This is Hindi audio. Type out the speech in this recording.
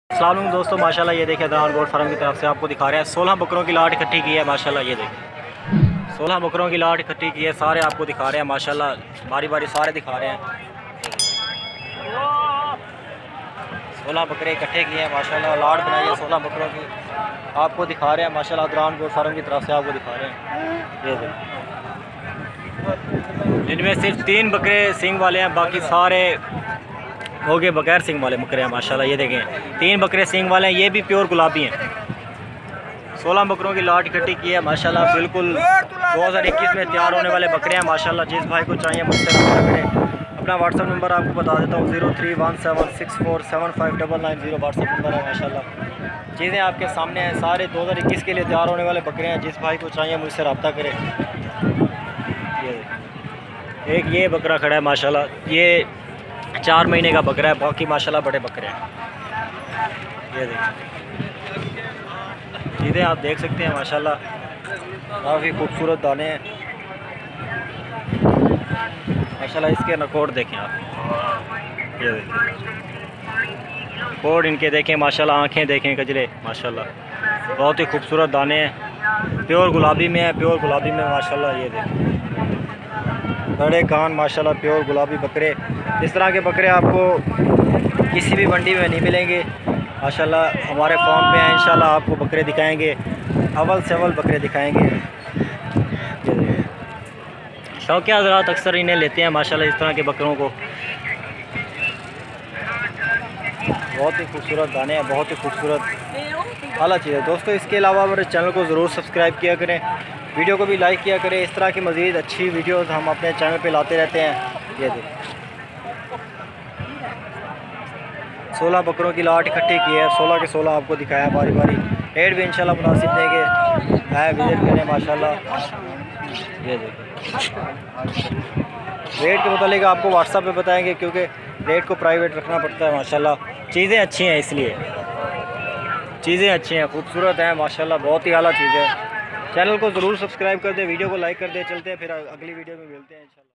अस्सलाम वालेकुम दोस्तों, माशाल्लाह ये देखिए दान गोट फार्म की तरफ से आपको दिखा रहे हैं 16 बकरों की लाट इकट्ठी की है। माशाल्लाह ये देखिए 16 बकरों की लाट इकट्ठी की है। सारे आपको दिखा रहे हैं माशाल्लाह, बारी बारी सारे दिखा रहे हैं। 16 बकरे इकट्ठे किए हैं माशाल्लाह, लाट बनाई है 16 बकरों की आपको दिखा रहे हैं माशाल्लाह। दान गोट फार्म की तरफ से आपको दिखा रहे हैं। ये देखिए इनमें सिर्फ 3 बकरे सींग वाले हैं, बाकी सारे हो गए बगैर सिंग वाले बकरे हैं माशाल्लाह। ये देखें 3 बकरे सिंग वाले हैं, ये भी प्योर गुलाबी हैं। 16 बकरों की लाट इकट्ठी की है माशाल्लाह, बिल्कुल 2021 में तैयार होने वाले बकरे हैं माशाल्लाह। जिस भाई को चाहिए मुझसे रब्ता करें। अपना व्हाट्सअप नंबर आपको बता देता हूँ 0317647599 व्हाट्सअप नंबर है माशाल्लाह। चीज़ें आपके सामने हैं, सारे 2021 के लिए तैयार होने वाले बकरे हैं। जिस भाई को चाहिए मुझसे रब्ता करें। एक ये बकरा खड़ा है माशाल्लाह, ये 4 महीने का बकरा है, बाकी माशाल्लाह बड़े बकरे हैं। ये देखिए चीज़ें आप देख सकते हैं माशाल्लाह, काफ़ी खूबसूरत दाने हैं माशाल्लाह। इसके नकोड़ देखें आप, ये देखिए कोड इनके देखें माशाल्लाह, आँखें देखें कजरे माशाल्लाह, बहुत ही खूबसूरत दाने हैं। प्योर गुलाबी में है, प्योर गुलाबी में माशाल्लाह। ये देखें बड़े कान माशाल्लाह, प्योर गुलाबी बकरे। इस तरह के बकरे आपको किसी भी मंडी में नहीं मिलेंगे माशाल्लाह। हमारे फार्म पे हैं, इंशाल्लाह आपको बकरे दिखाएंगे, अव्वल से अव्वल बकरे दिखाएंगे। शौकिया हज़रात अक्सर इन्हें लेते हैं माशाल्लाह, इस तरह के बकरों को। बहुत ही खूबसूरत दाने हैं, बहुत ही खूबसूरत आला चीज़ है दोस्तों। इसके अलावा मेरे चैनल को ज़रूर सब्सक्राइब किया करें, वीडियो को भी लाइक किया करें। इस तरह की मज़ीद अच्छी वीडियोस हम अपने चैनल पे लाते रहते हैं। ये देखिए 16 बकरों की लाट इकट्ठी की है, 16 के 16 आपको दिखाया बारी बारी। रेट भी इंशाल्लाह मुनासिब देंगे, आए विज़िट करें माशाल्लाह। ये देखिए रेट के मुतालिक आपको व्हाट्सएप पे बताएंगे, क्योंकि रेट को प्राइवेट रखना पड़ता है माशाल्लाह। चीज़ें अच्छी हैं, इसलिए चीज़ें अच्छी हैं, खूबसूरत हैं माशाल्लाह, बहुत ही आला चीज़ है। चैनल को ज़रूर सब्सक्राइब कर दें, वीडियो को लाइक कर दें। चलते हैं फिर अगली वीडियो में मिलते हैं इंशाल्लाह।